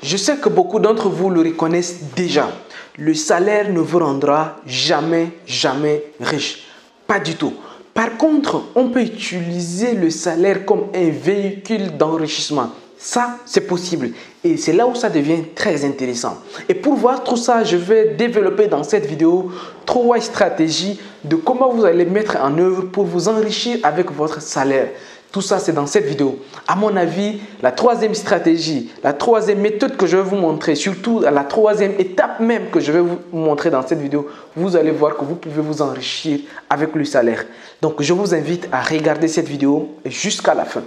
Je sais que beaucoup d'entre vous le reconnaissent déjà. Le salaire ne vous rendra jamais riche. Pas du tout. Par contre, on peut utiliser le salaire comme un véhicule d'enrichissement. Ça, c'est possible. Et c'est là où ça devient très intéressant. Et pour voir tout ça, je vais développer dans cette vidéo 3 stratégies de comment vous allez mettre en œuvre pour vous enrichir avec votre salaire. Tout ça, c'est dans cette vidéo. À mon avis, la 3e stratégie, la 3e méthode que je vais vous montrer, surtout la 3e étape même que je vais vous montrer dans cette vidéo, vous allez voir que vous pouvez vous enrichir avec le salaire. Donc, je vous invite à regarder cette vidéo jusqu'à la fin.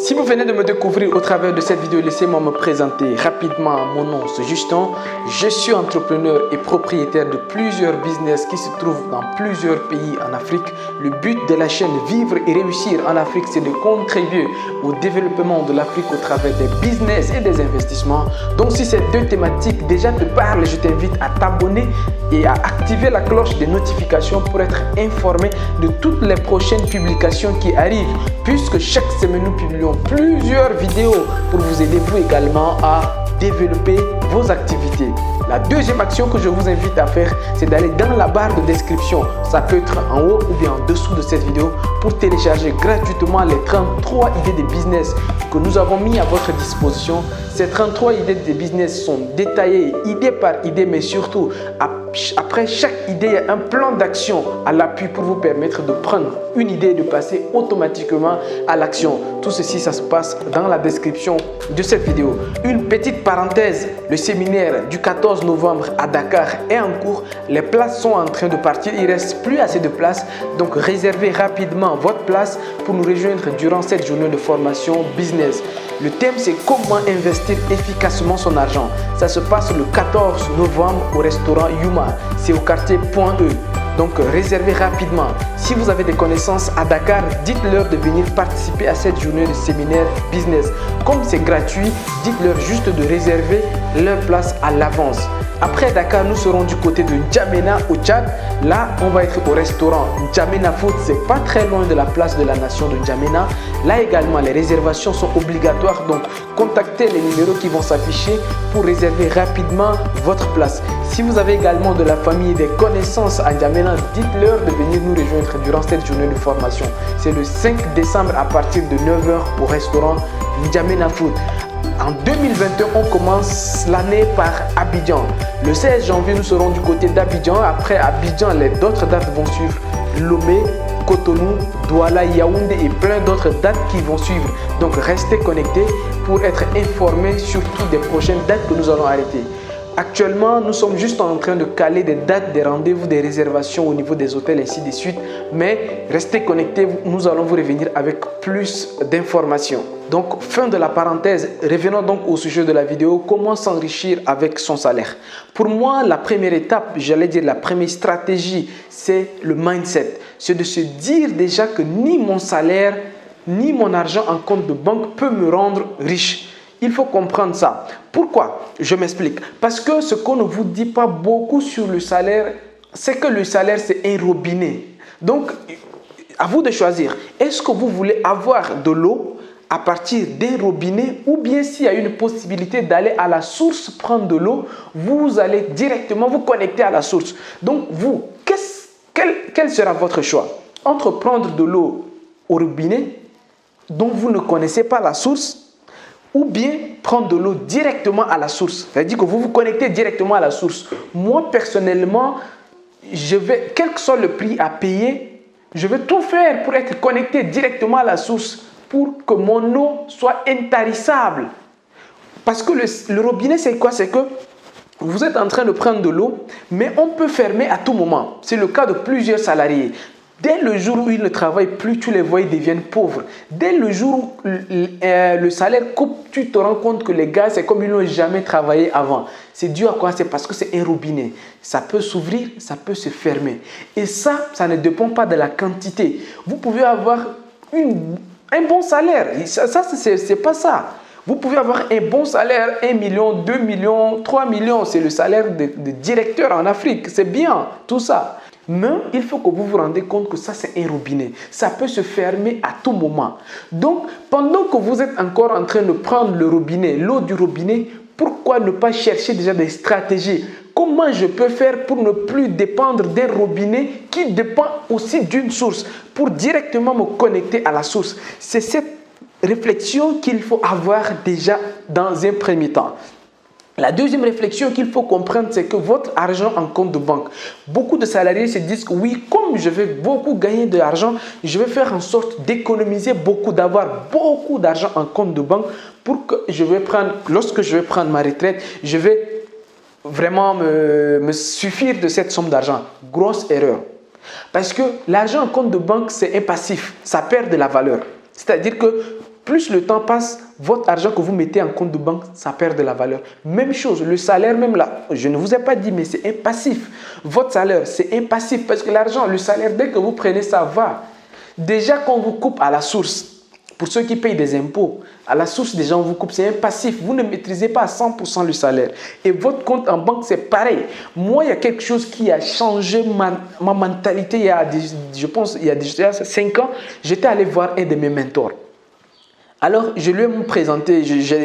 Si vous venez de me découvrir au travers de cette vidéo, laissez-moi me présenter rapidement. Mon nom, c'est Justin. Je suis entrepreneur et propriétaire de plusieurs business qui se trouvent dans plusieurs pays en Afrique. Le but de la chaîne Vivre et Réussir en Afrique, c'est de contribuer au développement de l'Afrique au travers des business et des investissements. Donc, si ces 2 thématiques déjà te parlent, je t'invite à t'abonner et à activer la cloche des notifications pour être informé de toutes les prochaines publications qui arrivent, puisque chaque semaine nous publions plusieurs vidéos pour vous aider vous également à développer vos activités. La 2e action que je vous invite à faire, c'est d'aller dans la barre de description. Ça peut être en haut ou bien en dessous de cette vidéo pour télécharger gratuitement les 33 idées de business que nous avons mis à votre disposition. Ces 33 idées de business sont détaillées idée par idée, mais surtout après chaque idée, il y a un plan d'action à l'appui pour vous permettre de prendre une idée et de passer automatiquement à l'action. Tout ceci, ça se passe dans la description de cette vidéo. Une petite parenthèse, le séminaire du 14 novembre à Dakar est en cours. Les places sont en train de partir. Il ne reste plus assez de places. Donc, réservez rapidement votre place pour nous rejoindre durant cette journée de formation business. Le thème, c'est comment investir efficacement son argent. Ça se passe le 14 novembre au restaurant Yuma. C'est au quartier Point E. Donc, réservez rapidement. Si vous avez des connaissances à Dakar, dites-leur de venir participer à cette journée de séminaire business. Comme c'est gratuit, dites-leur juste de réserver leur place à l'avance. Après Dakar, nous serons du côté de N'Djamena au Tchad. Là, on va être au restaurant N'Djamena Food. C'est pas très loin de la place de la nation de N'Djamena. Là également, les réservations sont obligatoires. Donc, contactez les numéros qui vont s'afficher pour réserver rapidement votre place. Si vous avez également de la famille et des connaissances à N'Djamena, dites-leur de venir nous rejoindre durant cette journée de formation. C'est le 5 décembre à partir de 9 h au restaurant N'Djamena Food. En 2021, on commence l'année par Abidjan. Le 16 janvier, nous serons du côté d'Abidjan. Après Abidjan, les d'autres dates vont suivre. Lomé, Cotonou, Douala, Yaoundé et plein d'autres dates qui vont suivre. Donc, restez connectés pour être informés surtout des prochaines dates que nous allons arrêter. Actuellement, nous sommes juste en train de caler des dates, des rendez-vous, des réservations au niveau des hôtels et ainsi de suite. Mais restez connectés, nous allons vous revenir avec plus d'informations. Donc, fin de la parenthèse, revenons donc au sujet de la vidéo, comment s'enrichir avec son salaire. Pour moi, la première étape, j'allais dire la première stratégie, c'est le mindset. C'est de se dire déjà que ni mon salaire, ni mon argent en compte de banque peut me rendre riche. Il faut comprendre ça. Pourquoi? Je m'explique. Parce que ce qu'on ne vous dit pas beaucoup sur le salaire, c'est que le salaire, c'est un robinet. Donc, à vous de choisir. Est-ce que vous voulez avoir de l'eau à partir d'un robinet ou bien s'il y a une possibilité d'aller à la source prendre de l'eau, vous allez directement vous connecter à la source. Donc, vous, quel sera votre choix? Entre prendre de l'eau au robinet dont vous ne connaissez pas la source ou bien prendre de l'eau directement à la source. C'est-à-dire que vous vous connectez directement à la source. Moi, personnellement, quel que soit le prix à payer, je vais tout faire pour être connecté directement à la source pour que mon eau soit intarissable. Parce que le robinet, c'est quoi? C'est que vous êtes en train de prendre de l'eau, mais on peut fermer à tout moment. C'est le cas de plusieurs salariés. Dès le jour où ils ne travaillent plus, tu les vois, ils deviennent pauvres. Dès le jour où le salaire coupe, tu te rends compte que les gars, c'est comme ils n'ont jamais travaillé avant. C'est dû à quoi? C'est parce que c'est un robinet. Ça peut s'ouvrir, ça peut se fermer. Et ça ne dépend pas de la quantité. Vous pouvez avoir un bon salaire. Ça c'est pas ça. Vous pouvez avoir un bon salaire, 1 million, 2 millions, 3 millions, c'est le salaire de directeur en Afrique. C'est bien, tout ça. Mais il faut que vous vous rendez compte que ça, c'est un robinet. Ça peut se fermer à tout moment. Donc, pendant que vous êtes encore en train de prendre le robinet, l'eau du robinet, pourquoi ne pas chercher déjà des stratégies? Comment je peux faire pour ne plus dépendre d'un robinet qui dépend aussi d'une source, pour directement me connecter à la source? C'est cette réflexion qu'il faut avoir déjà dans un premier temps. La deuxième réflexion qu'il faut comprendre, c'est que votre argent en compte de banque, beaucoup de salariés se disent que oui, comme je vais beaucoup gagner de l'argent, je vais faire en sorte d'économiser beaucoup, d'avoir beaucoup d'argent en compte de banque pour que lorsque je vais prendre ma retraite, je vais vraiment me suffire de cette somme d'argent. Grosse erreur. Parce que l'argent en compte de banque, c'est un passif, ça perd de la valeur. C'est-à-dire que plus le temps passe, votre argent que vous mettez en compte de banque, ça perd de la valeur. Même chose, le salaire, même là, je ne vous ai pas dit, mais c'est un passif. Votre salaire, c'est un passif parce que l'argent, le salaire, dès que vous prenez, ça va. Déjà, quand on vous coupe à la source, pour ceux qui payent des impôts, à la source, déjà, on vous coupe, c'est un passif. Vous ne maîtrisez pas à 100% le salaire. Et votre compte en banque, c'est pareil. Moi, il y a quelque chose qui a changé ma mentalité. Je pense, il y a déjà 5 ans, j'étais allé voir un de mes mentors. Alors, je lui ai présenté,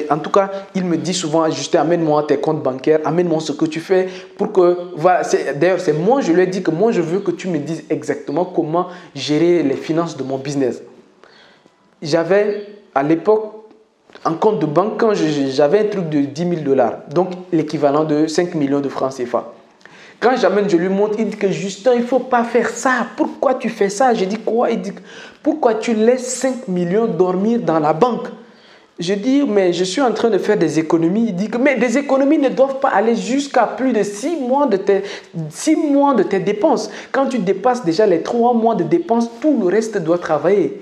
en tout cas, il me dit souvent, Justin, amène-moi tes comptes bancaires, amène-moi ce que tu fais pour que, voilà, d'ailleurs, c'est moi, je lui ai dit que moi, je veux que tu me dises exactement comment gérer les finances de mon business. J'avais, à l'époque, un compte de banque, quand j'avais un truc de 10 000 $, donc l'équivalent de 5 millions de francs CFA. Quand j'amène, je lui montre, il dit que Justin, il ne faut pas faire ça. Pourquoi tu fais ça? Je dis quoi? Il dit, pourquoi tu laisses 5 millions dormir dans la banque? Je dis, mais je suis en train de faire des économies. Il dit que, mais des économies ne doivent pas aller jusqu'à plus de 6 mois de tes dépenses. Quand tu dépasses déjà les 3 mois de dépenses, tout le reste doit travailler.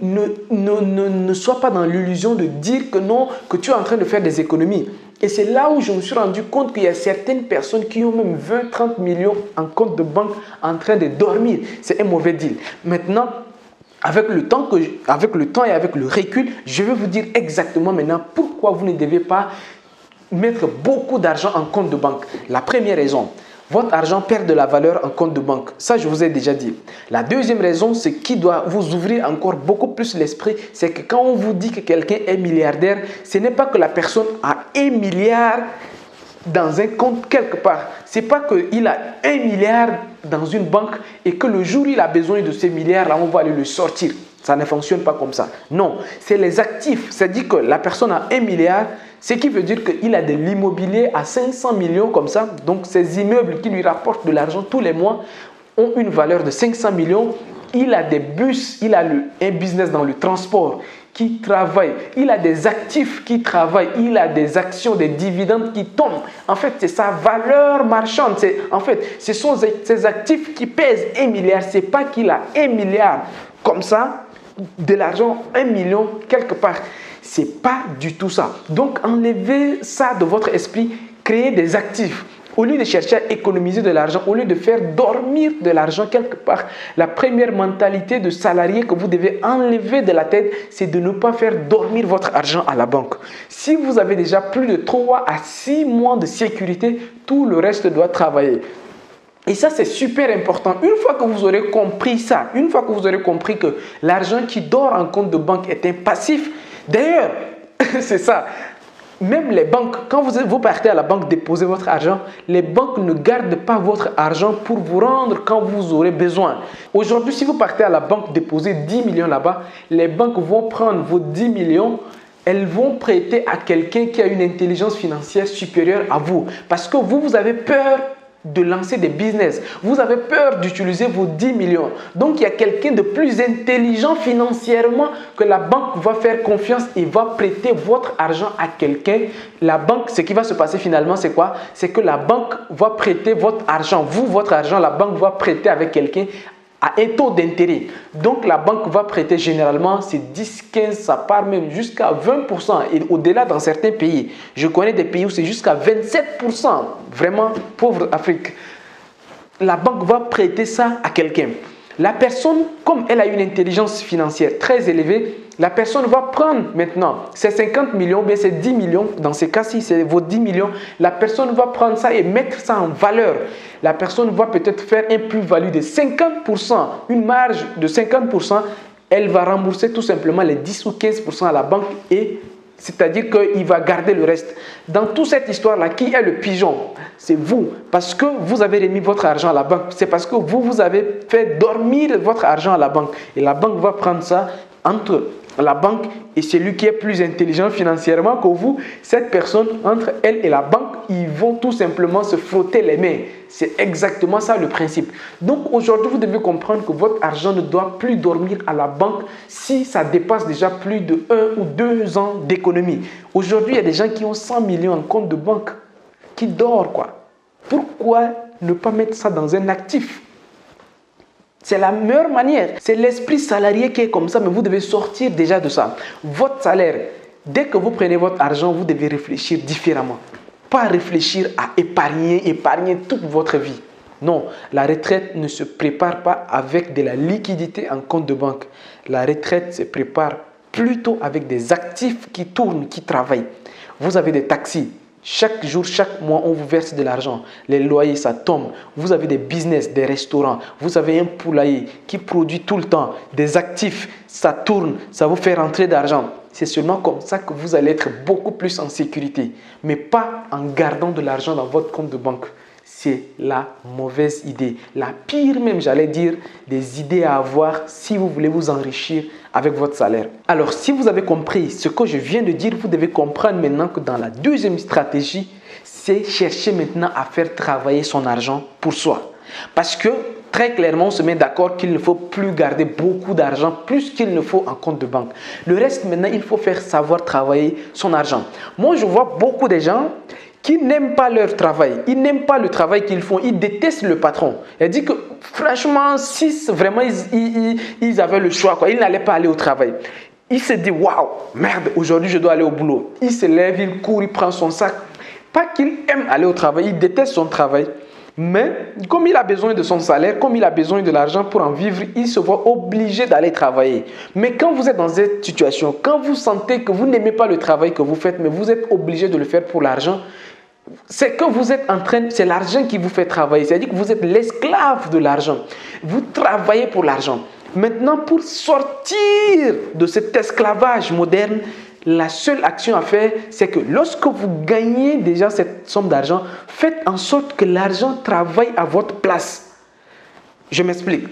Ne sois pas dans l'illusion de dire que non, que tu es en train de faire des économies. Et c'est là où je me suis rendu compte qu'il y a certaines personnes qui ont même 20-30 millions en compte de banque en train de dormir. C'est un mauvais deal. Maintenant, avec le temps et avec le recul, je vais vous dire exactement maintenant pourquoi vous ne devez pas mettre beaucoup d'argent en compte de banque. La première raison, votre argent perd de la valeur en compte de banque. Ça, je vous ai déjà dit. La deuxième raison, c'est qui doit vous ouvrir encore beaucoup plus l'esprit, c'est que quand on vous dit que quelqu'un est milliardaire, ce n'est pas que la personne a 1 milliard dans un compte quelque part. Ce n'est pas qu'il a 1 milliard dans une banque et que le jour où il a besoin de ces milliards, là, on va aller le sortir. Ça ne fonctionne pas comme ça. Non, c'est les actifs. C'est-à-dire que la personne a 1 milliard, ce qui veut dire qu'il a de l'immobilier à 500 millions comme ça. Donc, ces immeubles qui lui rapportent de l'argent tous les mois ont une valeur de 500 millions. Il a des bus, il a un business dans le transport qui travaille. Il a des actifs qui travaillent. Il a des actions, des dividendes qui tombent. En fait, c'est sa valeur marchande. En fait, ce sont ces actifs qui pèsent 1 milliard. Ce n'est pas qu'il a 1 milliard comme ça, de l'argent, 1 million quelque part. Ce n'est pas du tout ça. Donc, enlevez ça de votre esprit, créez des actifs. Au lieu de chercher à économiser de l'argent, au lieu de faire dormir de l'argent quelque part, la première mentalité de salarié que vous devez enlever de la tête, c'est de ne pas faire dormir votre argent à la banque. Si vous avez déjà plus de 3 à 6 mois de sécurité, tout le reste doit travailler. Et ça, c'est super important. Une fois que vous aurez compris ça, une fois que vous aurez compris que l'argent qui dort en compte de banque est un passif, d'ailleurs, c'est ça. Même les banques, quand vous partez à la banque déposer votre argent, les banques ne gardent pas votre argent pour vous rendre quand vous aurez besoin. Aujourd'hui, si vous partez à la banque déposer 10 millions là-bas, les banques vont prendre vos 10 millions, elles vont prêter à quelqu'un qui a une intelligence financière supérieure à vous. Parce que vous avez peur de lancer des business. Vous avez peur d'utiliser vos 10 millions. Donc, il y a quelqu'un de plus intelligent financièrement que la banque va faire confiance et va prêter votre argent à quelqu'un. La banque, ce qui va se passer finalement, c'est quoi? C'est que la banque va prêter votre argent. Vous, votre argent, la banque va prêter avec quelqu'un à un taux d'intérêt. Donc, la banque va prêter généralement, c'est 10, 15, ça part même jusqu'à 20% et au-delà dans certains pays. Je connais des pays où c'est jusqu'à 27%. Vraiment, pauvre Afrique. La banque va prêter ça à quelqu'un. La personne, comme elle a une intelligence financière très élevée, la personne va prendre maintenant ces 50 millions, bien ces 10 millions, dans ces cas-ci, c'est vos 10 millions, la personne va prendre ça et mettre ça en valeur. La personne va peut-être faire un plus-value de 50%, une marge de 50%, elle va rembourser tout simplement les 10 ou 15% à la banque et c'est-à-dire qu'il va garder le reste. Dans toute cette histoire-là, qui est le pigeon? C'est vous. Parce que vous avez remis votre argent à la banque. C'est parce que vous avez fait dormir votre argent à la banque. Et la banque va prendre ça entre la banque et celui qui est plus intelligent financièrement que vous. Cette personne, entre elle et la banque, ils vont tout simplement se frotter les mains. C'est exactement ça le principe. Donc aujourd'hui, vous devez comprendre que votre argent ne doit plus dormir à la banque si ça dépasse déjà plus de 1 ou 2 ans d'économie. Aujourd'hui, il y a des gens qui ont 100 millions en compte de banque, qui dorment quoi. Pourquoi ne pas mettre ça dans un actif? C'est la meilleure manière. C'est l'esprit salarié qui est comme ça, mais vous devez sortir déjà de ça. Votre salaire, dès que vous prenez votre argent, vous devez réfléchir différemment. Pas réfléchir à épargner toute votre vie. Non, la retraite ne se prépare pas avec de la liquidité en compte de banque. La retraite se prépare plutôt avec des actifs qui tournent, qui travaillent. Vous avez des taxis. Chaque jour, chaque mois, on vous verse de l'argent. Les loyers, ça tombe. Vous avez des business, des restaurants. Vous avez un poulailler qui produit tout le temps. Des actifs, ça tourne. Ça vous fait rentrer d'argent. C'est seulement comme ça que vous allez être beaucoup plus en sécurité. Mais pas en gardant de l'argent dans votre compte de banque. C'est la mauvaise idée. La pire même, j'allais dire, des idées à avoir si vous voulez vous enrichir avec votre salaire. Alors, si vous avez compris ce que je viens de dire, vous devez comprendre maintenant que dans la deuxième stratégie, c'est chercher maintenant à faire travailler son argent pour soi. Parce que très clairement, on se met d'accord qu'il ne faut plus garder beaucoup d'argent, plus qu'il ne faut en compte de banque. Le reste, maintenant, il faut faire savoir travailler son argent. Moi, je vois beaucoup de gens qui n'aiment pas leur travail. Ils n'aiment pas le travail qu'ils font. Ils détestent le patron. Elle dit que franchement, si vraiment ils avaient le choix, ils n'allaient pas aller au travail. Il se dit, waouh, merde, aujourd'hui je dois aller au boulot. Il se lève, il court, il prend son sac. Pas qu'il aime aller au travail, il déteste son travail. Mais comme il a besoin de son salaire, comme il a besoin de l'argent pour en vivre, il se voit obligé d'aller travailler. Mais quand vous êtes dans cette situation, quand vous sentez que vous n'aimez pas le travail que vous faites, mais vous êtes obligé de le faire pour l'argent, c'est que vous êtes en train, c'est l'argent qui vous fait travailler. C'est-à-dire que vous êtes l'esclave de l'argent. Vous travaillez pour l'argent. Maintenant, pour sortir de cet esclavage moderne, la seule action à faire, c'est que lorsque vous gagnez déjà cette somme d'argent, faites en sorte que l'argent travaille à votre place. Je m'explique.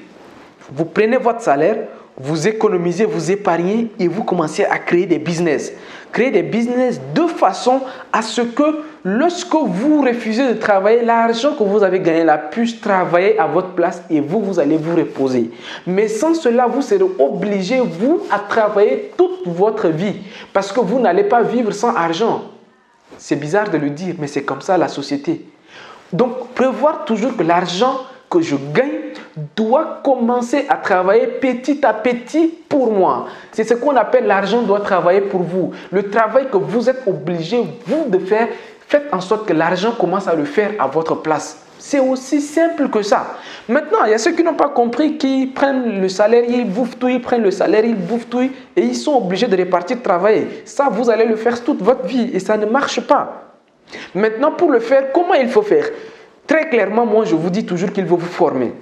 Vous prenez votre salaire, vous économisez, vous épargnez et vous commencez à créer des business. Créer des business de façon à ce que lorsque vous refusez de travailler, l'argent que vous avez gagné là puisse travailler à votre place et vous allez vous reposer. Mais sans cela, vous serez obligé, vous, à travailler toute votre vie parce que vous n'allez pas vivre sans argent. C'est bizarre de le dire, mais c'est comme ça la société. Donc, prévoir toujours que l'argent que je gagne doit commencer à travailler petit à petit pour moi. C'est ce qu'on appelle l'argent doit travailler pour vous. Le travail que vous êtes obligé, vous, de faire, faites en sorte que l'argent commence à le faire à votre place. C'est aussi simple que ça. Maintenant, il y a ceux qui n'ont pas compris, qui prennent le salaire, ils bouffent tout, ils prennent le salaire, ils bouffent tout et ils sont obligés de repartir travailler. Ça, vous allez le faire toute votre vie et ça ne marche pas. Maintenant, pour le faire, comment il faut faire? Très clairement, moi, je vous dis toujours qu'il faut vous former.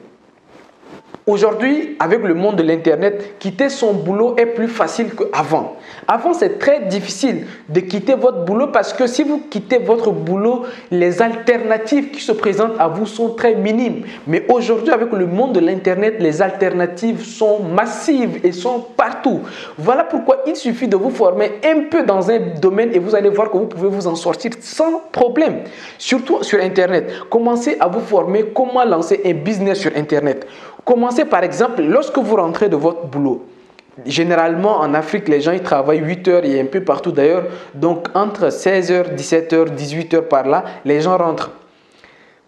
Aujourd'hui, avec le monde de l'Internet, quitter son boulot est plus facile qu'avant. Avant, c'est très difficile de quitter votre boulot parce que si vous quittez votre boulot, les alternatives qui se présentent à vous sont très minimes. Mais aujourd'hui, avec le monde de l'Internet, les alternatives sont massives et sont partout. Voilà pourquoi il suffit de vous former un peu dans un domaine et vous allez voir que vous pouvez vous en sortir sans problème. Surtout sur Internet. Commencez à vous former comment lancer un business sur Internet. Commencez par exemple, lorsque vous rentrez de votre boulot. Généralement, en Afrique, les gens ils travaillent 8 heures et un peu partout d'ailleurs. Donc, entre 16h, 17h, 18h par là, les gens rentrent.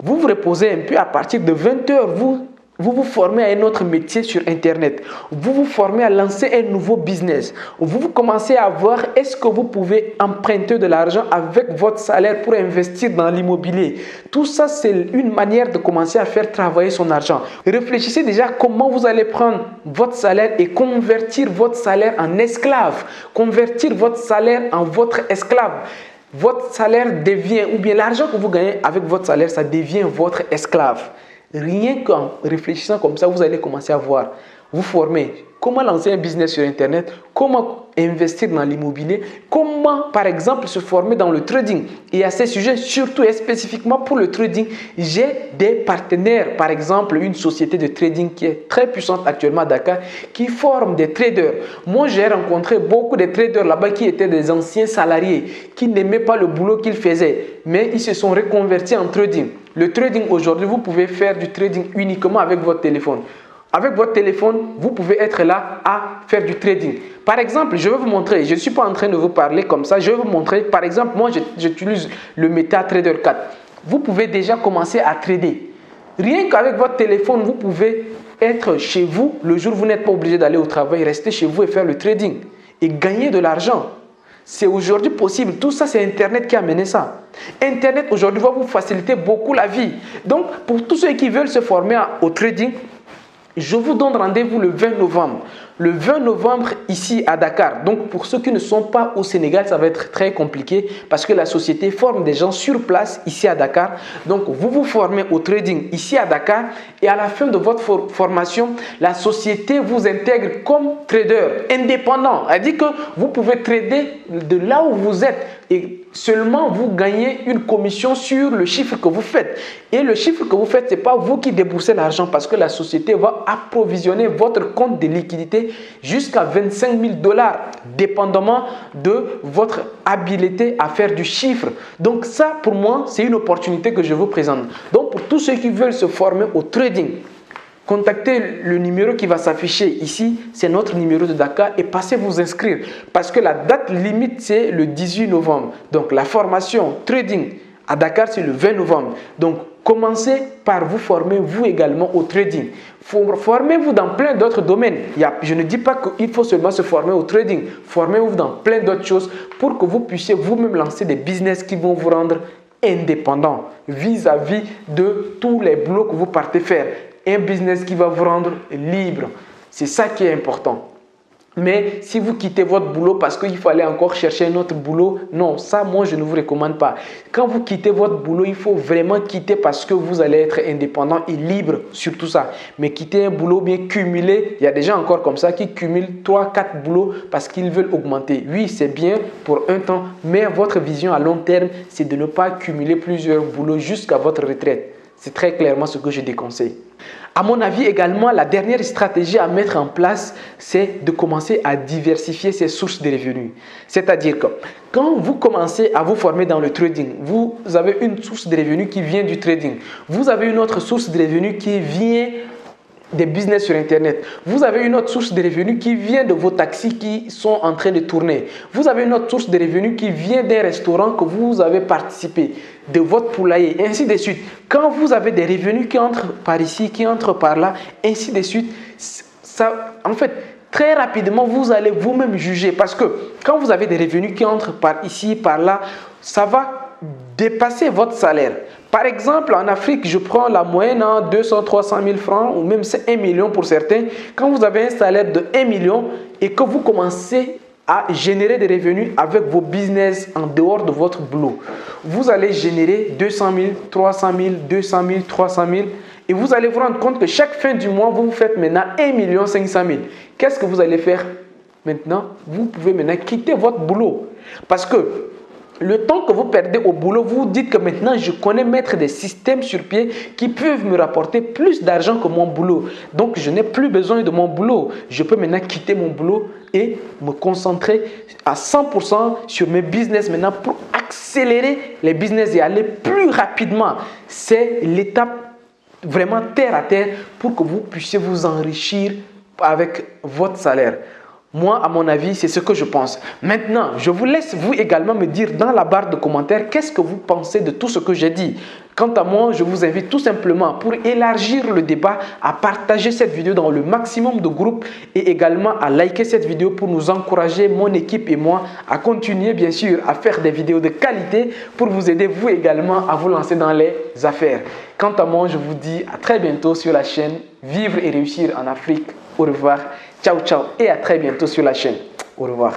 Vous vous reposez un peu à partir de 20h. Vous vous vous formez à un autre métier sur Internet. Vous vous formez à lancer un nouveau business. Vous commencez à voir est-ce que vous pouvez emprunter de l'argent avec votre salaire pour investir dans l'immobilier. Tout ça, c'est une manière de commencer à faire travailler son argent. Réfléchissez déjà comment vous allez prendre votre salaire et convertir votre salaire en esclave. Convertir votre salaire en votre esclave. Votre salaire devient, ou bien l'argent que vous gagnez avec votre salaire, ça devient votre esclave. Rien qu'en réfléchissant comme ça, vous allez commencer à voir, vous former, comment lancer un business sur Internet, comment investir dans l'immobilier, comment par exemple se former dans le trading. Et à ces sujets, surtout et spécifiquement pour le trading, j'ai des partenaires, par exemple une société de trading qui est très puissante actuellement à Dakar, qui forme des traders. Moi, j'ai rencontré beaucoup de traders là-bas qui étaient des anciens salariés, qui n'aimaient pas le boulot qu'ils faisaient, mais ils se sont reconvertis en trading. Le trading aujourd'hui, vous pouvez faire du trading uniquement avec votre téléphone. Avec votre téléphone, vous pouvez être là à faire du trading. Par exemple, je vais vous montrer, je ne suis pas en train de vous parler comme ça, je vais vous montrer, par exemple, moi j'utilise le MetaTrader 4. Vous pouvez déjà commencer à trader. Rien qu'avec votre téléphone, vous pouvez être chez vous, le jour où vous n'êtes pas obligé d'aller au travail, rester chez vous et faire le trading et gagner de l'argent. C'est aujourd'hui possible. Tout ça, c'est Internet qui a amené ça. Internet aujourd'hui va vous faciliter beaucoup la vie. Donc, pour tous ceux qui veulent se former au trading, je vous donne rendez-vous le 20 novembre. Le 20 novembre ici à Dakar. Donc pour ceux qui ne sont pas au Sénégal, ça va être très compliqué parce que la société forme des gens sur place ici à Dakar. Donc vous vous formez au trading ici à Dakar et à la fin de votre formation, la société vous intègre comme trader indépendant. Elle dit que vous pouvez trader de là où vous êtes et seulement vous gagnez une commission sur le chiffre que vous faites. Et le chiffre que vous faites, ce n'est pas vous qui déboursez l'argent parce que la société va approvisionner votre compte de liquidité jusqu'à 25 000 $, dépendamment de votre habileté à faire du chiffre. Donc ça, pour moi, c'est une opportunité que je vous présente. Donc pour tous ceux qui veulent se former au trading, contactez le numéro qui va s'afficher ici, c'est notre numéro de Dakar et passez vous inscrire parce que la date limite c'est le 18 novembre. Donc la formation trading à Dakar c'est le 20 novembre. Donc commencez par vous former vous également au trading. Formez-vous dans plein d'autres domaines. Je ne dis pas qu'il faut seulement se former au trading. Formez-vous dans plein d'autres choses pour que vous puissiez vous-même lancer des business qui vont vous rendre indépendant vis-à-vis de tous les boulots que vous partez faire. Un business qui va vous rendre libre. C'est ça qui est important. Mais si vous quittez votre boulot parce qu'il fallait encore chercher un autre boulot, non, ça, moi, je ne vous recommande pas. Quand vous quittez votre boulot, il faut vraiment quitter parce que vous allez être indépendant et libre sur tout ça. Mais quitter un boulot bien cumulé, il y a des gens encore comme ça qui cumulent 3-4 boulots parce qu'ils veulent augmenter. Oui, c'est bien pour un temps, mais votre vision à long terme, c'est de ne pas cumuler plusieurs boulots jusqu'à votre retraite. C'est très clairement ce que je déconseille. À mon avis également, la dernière stratégie à mettre en place, c'est de commencer à diversifier ses sources de revenus. C'est-à-dire que quand vous commencez à vous former dans le trading, vous avez une source de revenus qui vient du trading. Vous avez une autre source de revenus qui vient des business sur Internet. Vous avez une autre source de revenus qui vient de vos taxis qui sont en train de tourner. Vous avez une autre source de revenus qui vient d'un restaurant que vous avez participé, de votre poulailler, ainsi de suite. Quand vous avez des revenus qui entrent par ici, qui entrent par là, ainsi de suite, ça, en fait, très rapidement, vous allez vous-même juger parce que quand vous avez des revenus qui entrent par ici, par là, ça va dépasser votre salaire. Par exemple, en Afrique, je prends la moyenne à 200-300 000 francs ou même c'est 1 million pour certains. Quand vous avez un salaire de 1 million et que vous commencez à générer des revenus avec vos business en dehors de votre boulot, vous allez générer 200 000, 300 000, 200 000, 300 000 et vous allez vous rendre compte que chaque fin du mois, vous faites maintenant 1 500 000. Qu'est-ce que vous allez faire maintenant? Vous pouvez maintenant quitter votre boulot parce que le temps que vous perdez au boulot, vous dites que maintenant je connais mettre des systèmes sur pied qui peuvent me rapporter plus d'argent que mon boulot. Donc je n'ai plus besoin de mon boulot. Je peux maintenant quitter mon boulot et me concentrer à 100% sur mes business maintenant pour accélérer les business et aller plus rapidement. C'est l'étape vraiment terre à terre pour que vous puissiez vous enrichir avec votre salaire. Moi, à mon avis, c'est ce que je pense. Maintenant, je vous laisse vous également me dire dans la barre de commentaires qu'est-ce que vous pensez de tout ce que j'ai dit. Quant à moi, je vous invite tout simplement pour élargir le débat à partager cette vidéo dans le maximum de groupes et également à liker cette vidéo pour nous encourager, mon équipe et moi, à continuer bien sûr à faire des vidéos de qualité pour vous aider vous également à vous lancer dans les affaires. Quant à moi, je vous dis à très bientôt sur la chaîne Vivre et réussir en Afrique. Au revoir. Ciao, ciao et à très bientôt sur la chaîne. Au revoir.